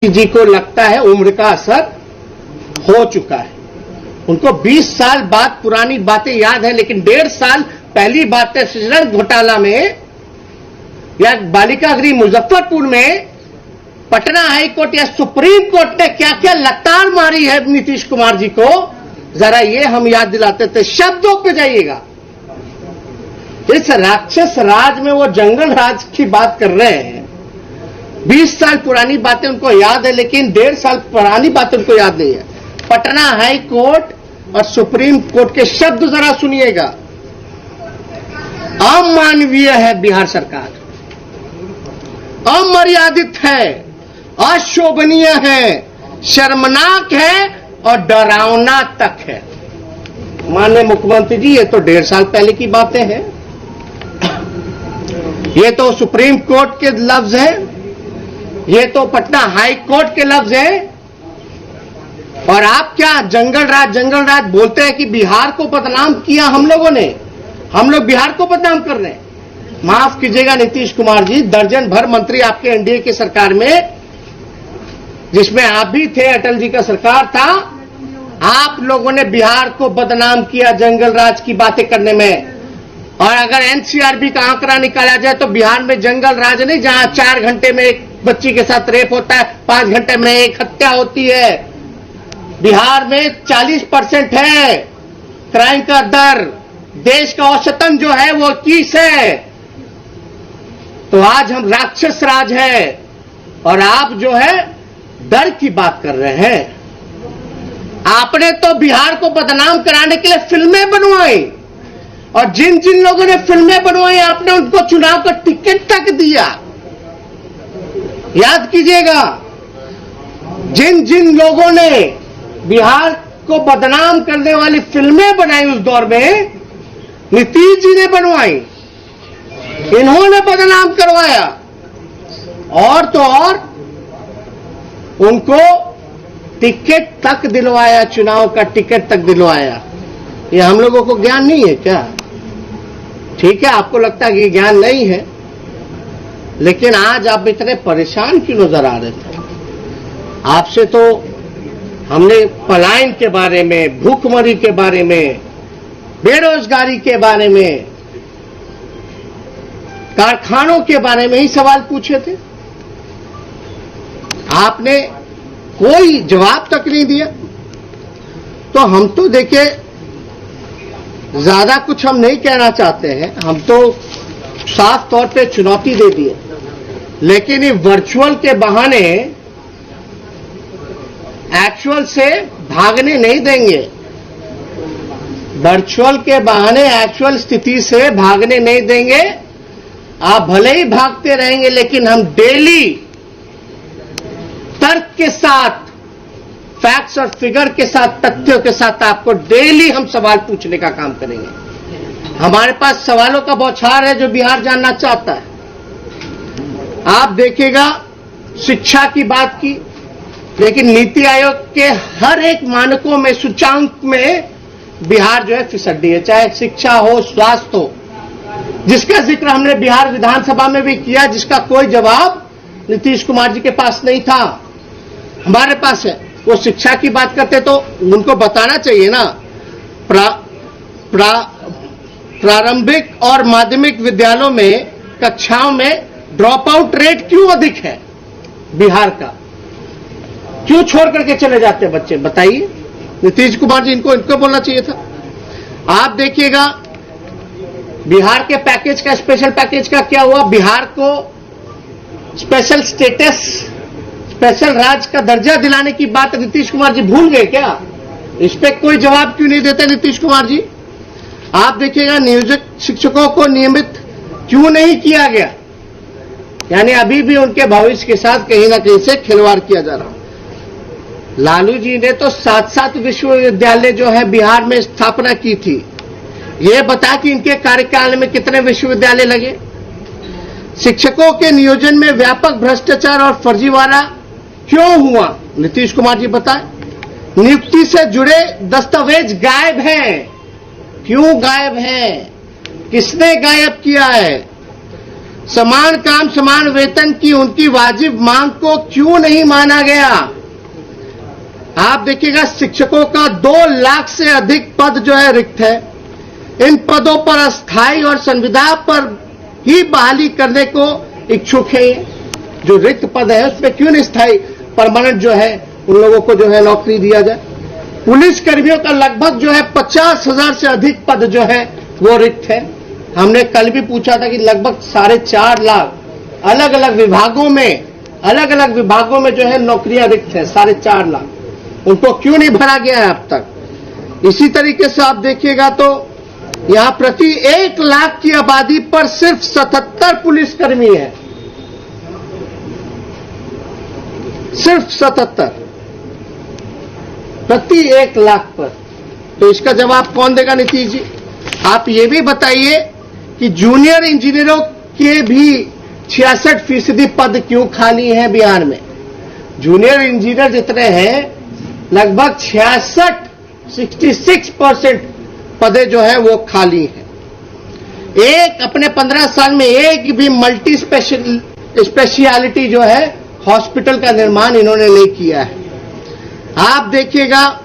जी को लगता है उम्र का असर हो चुका है। उनको 20 साल बाद पुरानी बातें याद है, लेकिन 1.5 साल पहली बातें सृजन घोटाला में या बालिका गृह मुजफ्फरपुर में पटना हाई कोर्ट या सुप्रीम कोर्ट ने क्या क्या लताड़ मारी है नीतीश कुमार जी को, जरा ये हम याद दिलाते थे। शब्दों पे जाइएगा। इस राक्षस राज में वो जंगल राज की बात कर रहे हैं। 20 साल पुरानी बातें उनको याद है, लेकिन 1.5 साल पुरानी बातें उनको याद नहीं है। पटना हाई कोर्ट और सुप्रीम कोर्ट के शब्द जरा सुनिएगा। अमानवीय है बिहार सरकार, अमर्यादित है, अशोभनीय है, शर्मनाक है और डरावना तक है। माननीय मुख्यमंत्री जी, ये तो 1.5 साल पहले की बातें हैं। ये तो सुप्रीम कोर्ट के लफ्ज हैं, ये तो पटना हाई कोर्ट के लफ्ज हैं। और आप क्या जंगल राज बोलते हैं कि बिहार को बदनाम किया हम लोगों ने। हम लोग बिहार को बदनाम कर रहे हैं। माफ कीजिएगा नीतीश कुमार जी, दर्जन भर मंत्री आपके एनडीए की सरकार में, जिसमें आप भी थे, अटल जी का सरकार था, आप लोगों ने बिहार को बदनाम किया जंगल राज की बातें करने में। और अगर एनसीआरबी का आंकड़ा निकाला जाए तो बिहार में जंगल राज नहीं, जहां 4 घंटे में एक बच्ची के साथ रेप होता है, 5 घंटे में एक हत्या होती है। बिहार में 40% है क्राइम का दर। देश का औसतन जो है वो 21 है। तो आज हम राक्षस राज है और आप जो है डर की बात कर रहे हैं। आपने तो बिहार को बदनाम कराने के लिए फिल्में बनवाई, और जिन जिन लोगों ने फिल्में बनवाई आपने उनको चुनाव का टिकट तक दिया। याद कीजिएगा, जिन जिन लोगों ने बिहार को बदनाम करने वाली फिल्में बनाई उस दौर में, नीतीश जी ने बनवाई, इन्होंने बदनाम करवाया। और तो और उनको टिकट तक दिलवाया, चुनाव का टिकट तक दिलवाया। ये हम लोगों को ज्ञान नहीं है क्या? ठीक है, आपको लगता है कि ज्ञान नहीं है, लेकिन आज आप इतने परेशान क्यों नजर आ रहे थे? आपसे तो हमने पलायन के बारे में, भूखमरी के बारे में, बेरोजगारी के बारे में, कारखानों के बारे में ही सवाल पूछे थे। आपने कोई जवाब तक नहीं दिया। तो हम तो देखिए, ज्यादा कुछ हम नहीं कहना चाहते हैं, हम तो साफ तौर पे चुनौती दे दिए, लेकिन ये वर्चुअल के बहाने एक्चुअल से भागने नहीं देंगे। वर्चुअल के बहाने एक्चुअल स्थिति से भागने नहीं देंगे। आप भले ही भागते रहेंगे, लेकिन हम डेली तर्क के साथ, फैक्ट्स और फिगर के साथ, तथ्यों के साथ आपको डेली हम सवाल पूछने का काम करेंगे। हमारे पास सवालों का बौछार है जो बिहार जानना चाहता है। आप देखिएगा, शिक्षा की बात की, लेकिन नीति आयोग के हर एक मानकों में, सूचांक में बिहार जो है फिसड्डी है, चाहे शिक्षा हो, स्वास्थ्य हो, जिसका जिक्र हमने बिहार विधानसभा में भी किया, जिसका कोई जवाब नीतीश कुमार जी के पास नहीं था, हमारे पास है। वो शिक्षा की बात करते तो उनको बताना चाहिए ना, प्रारंभिक और माध्यमिक विद्यालयों में, कक्षाओं में ड्रॉप आउट रेट क्यों अधिक है बिहार का? क्यों छोड़ करके चले जाते हैं बच्चे? बताइए। नीतीश कुमार जी इनको बोलना चाहिए था। आप देखिएगा, बिहार के पैकेज का, स्पेशल पैकेज का क्या हुआ? बिहार को स्पेशल स्टेटस, स्पेशल राज्य का दर्जा दिलाने की बात नीतीश कुमार जी भूल गए क्या? इस पे कोई जवाब क्यों नहीं देते नीतीश कुमार जी? आप देखिएगा, नियोजित शिक्षकों को नियमित क्यों नहीं किया गया? यानी अभी भी उनके भविष्य के साथ कहीं ना कहीं से खिलवाड़ किया जा रहा है। लालू जी ने तो 7 विश्वविद्यालय जो है बिहार में स्थापना की थी। ये बता कि इनके कार्यकाल में कितने विश्वविद्यालय लगे? शिक्षकों के नियोजन में व्यापक भ्रष्टाचार और फर्जीवाड़ा क्यों हुआ? नीतीश कुमार जी बताएं। नियुक्ति से जुड़े दस्तावेज गायब हैं। क्यों गायब हैं? किसने गायब किया है? समान काम समान वेतन की उनकी वाजिब मांग को क्यों नहीं माना गया? आप देखिएगा शिक्षकों का 2 लाख से अधिक पद जो है रिक्त है। इन पदों पर अस्थायी और संविदा पर ही बहाली करने को इच्छुक है। जो रिक्त पद है उसमें क्यों नहीं स्थायी परमानेंट जो है उन लोगों को जो है नौकरी दिया जाए। पुलिस कर्मियों का लगभग जो है 50,000 से अधिक पद जो है वो रिक्त है। हमने कल भी पूछा था कि लगभग 4.5 लाख अलग अलग विभागों में जो है नौकरियां रिक्त है। 4.5 लाख उनको क्यों नहीं भरा गया है अब तक? इसी तरीके से आप देखिएगा तो यहां प्रति 1 लाख की आबादी पर सिर्फ 77 पुलिसकर्मी है, सिर्फ 77 प्रति 1 लाख पर। तो इसका जवाब कौन देगा नीतीश जी? आप ये भी बताइए कि जूनियर इंजीनियरों के भी 66% पद क्यों खाली हैं बिहार में? जूनियर इंजीनियर जितने हैं लगभग 66% पदे जो है वो खाली हैं। एक अपने 15 साल में एक भी मल्टी स्पेशलिटी जो है हॉस्पिटल का निर्माण इन्होंने नहीं किया है। आप देखिएगा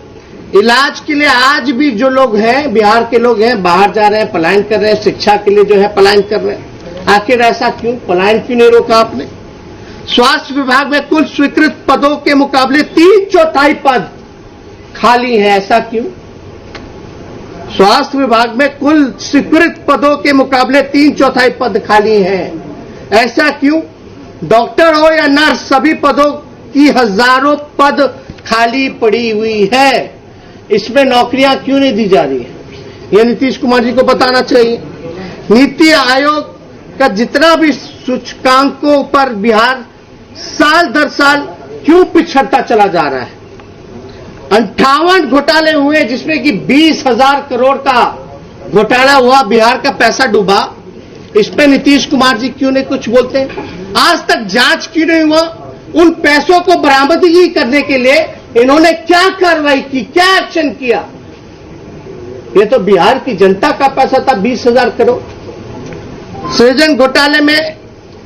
इलाज के लिए आज भी जो लोग हैं बिहार के लोग हैं बाहर जा रहे हैं, पलायन कर रहे हैं, शिक्षा के लिए जो है पलायन कर रहे हैं। आखिर ऐसा क्यों? पलायन क्यों नहीं रोका आपने? स्वास्थ्य विभाग में कुल स्वीकृत पदों के मुकाबले 3/4 पद खाली हैं, ऐसा क्यों? स्वास्थ्य विभाग में कुल स्वीकृत पदों के मुकाबले 3/4 पद खाली हैं, ऐसा क्यों? डॉक्टर हो या नर्स सभी पदों की हजारों पद खाली पड़ी हुई है। इसमें नौकरियां क्यों नहीं दी जा रही है? यह नीतीश कुमार जी को बताना चाहिए। नीति आयोग का जितना भी सूचकांकों पर बिहार साल दर साल क्यों पिछड़ता चला जा रहा है? 58 घोटाले हुए जिसमें कि 20,000 करोड़ का घोटाला हुआ, बिहार का पैसा डूबा। इस पे नीतीश कुमार जी क्यों नहीं कुछ बोलते? आज तक जांच क्यों नहीं हुआ? उन पैसों को बरामदगी करने के लिए इन्होंने क्या कार्रवाई की, क्या एक्शन किया? ये तो बिहार की जनता का पैसा था 20,000 करोड़। सृजन घोटाले में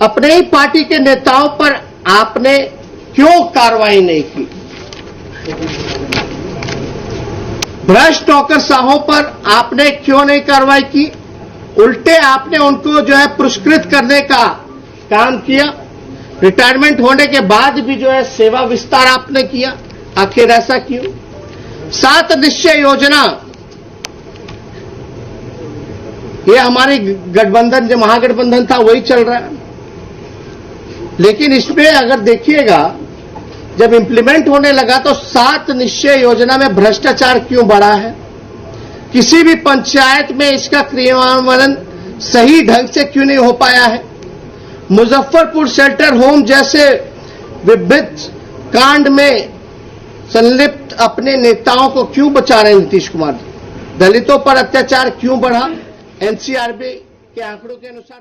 अपने ही पार्टी के नेताओं पर आपने क्यों कार्रवाई नहीं की? भ्रष्ट नौकरशाहों पर आपने क्यों नहीं कार्रवाई की? उल्टे आपने उनको जो है पुरस्कृत करने का काम किया। रिटायरमेंट होने के बाद भी जो है सेवा विस्तार आपने किया। आखिर ऐसा क्यों? 7 निश्चय योजना ये हमारी गठबंधन जो महागठबंधन था वही चल रहा है, लेकिन इसमें अगर देखिएगा जब इंप्लीमेंट होने लगा तो 7 निश्चय योजना में भ्रष्टाचार क्यों बढ़ा है? किसी भी पंचायत में इसका क्रियान्वयन सही ढंग से क्यों नहीं हो पाया है? मुजफ्फरपुर शेल्टर होम जैसे विभिन्न कांड में संलिप्त अपने नेताओं को क्यों बचा रहे हैं नीतीश कुमार जी? दलितों पर अत्याचार क्यों बढ़ा? एनसीआरबी के आंकड़ों के अनुसार